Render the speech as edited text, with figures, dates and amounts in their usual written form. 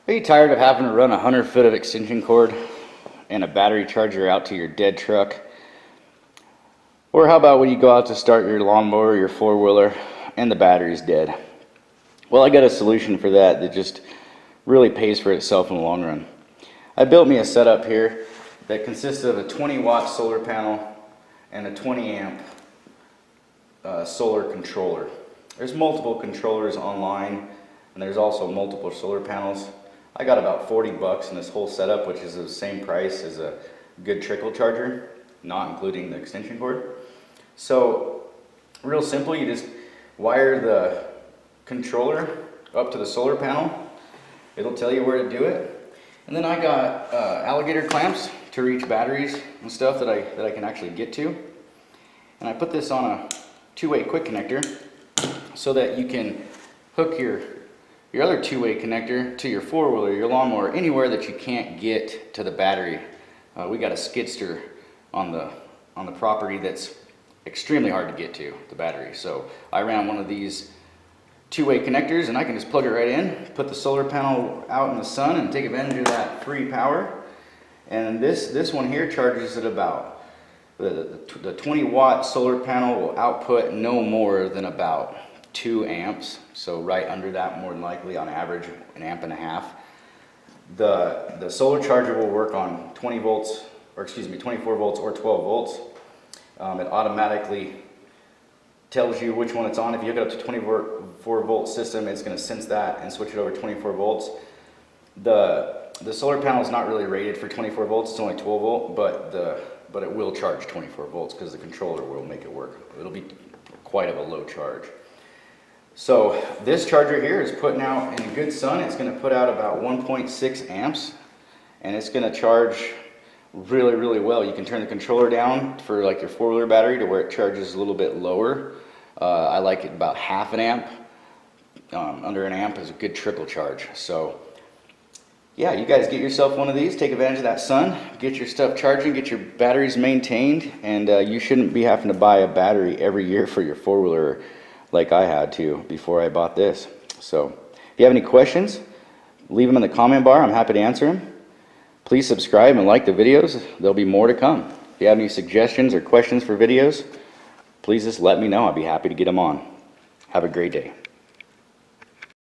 Are you tired of having to run 100 foot of extension cord and a battery charger out to your dead truck? Or how about when you go out to start your lawnmower, your four-wheeler, and the battery's dead? Well, I got a solution for that that just really pays for itself in the long run. I built me a setup here that consists of a 20-watt solar panel and a 20-amp solar controller. There's multiple controllers online, and there's also multiple solar panels. I got about 40 bucks in this whole setup, which is the same price as a good trickle charger, not including the extension cord. So, real simple, you just wire the controller up to the solar panel. It'll tell you where to do it. And then I got alligator clamps to reach batteries and stuff that I can actually get to. And I put this on a two-way quick connector so that you can hook your other two-way connector to your four-wheeler, your lawnmower, anywhere that you can't get to the battery. We got a skidster on the property that's extremely hard to get to, the battery. So I ran one of these two-way connectors and I can just plug it right in, put the solar panel out in the sun and take advantage of that free power. And this one here charges at about, the 20-watt solar panel will output no more than about 2 amps, so right under that more than likely, on average 1.5 amps. The solar charger will work on 20 volts, or excuse me, 24 volts or 12 volts. It automatically tells you which one it's on. If you hook it up to 24 volt system, it's going to sense that and switch it over to 24 volts. The solar panel is not really rated for 24 volts, it's only 12 volt, but it will charge 24 volts because the controller will make it work. It'll be quite of a low charge. So this charger here is putting out in good sun. It's going to put out about 1.6 amps, and it's going to charge really, really well. You can turn the controller down for like your four-wheeler battery to where it charges a little bit lower. I like it about 0.5 amp. Under 1 amp is a good trickle charge. So yeah, you guys get yourself one of these, take advantage of that sun, get your stuff charging, get your batteries maintained, and you shouldn't be having to buy a battery every year for your four-wheeler like I had to before I bought this. So if you have any questions, leave them in the comment bar. I'm happy to answer them. Please subscribe and like the videos. There'll be more to come. If you have any suggestions or questions for videos, please just let me know. I'd be happy to get them on. Have a great day.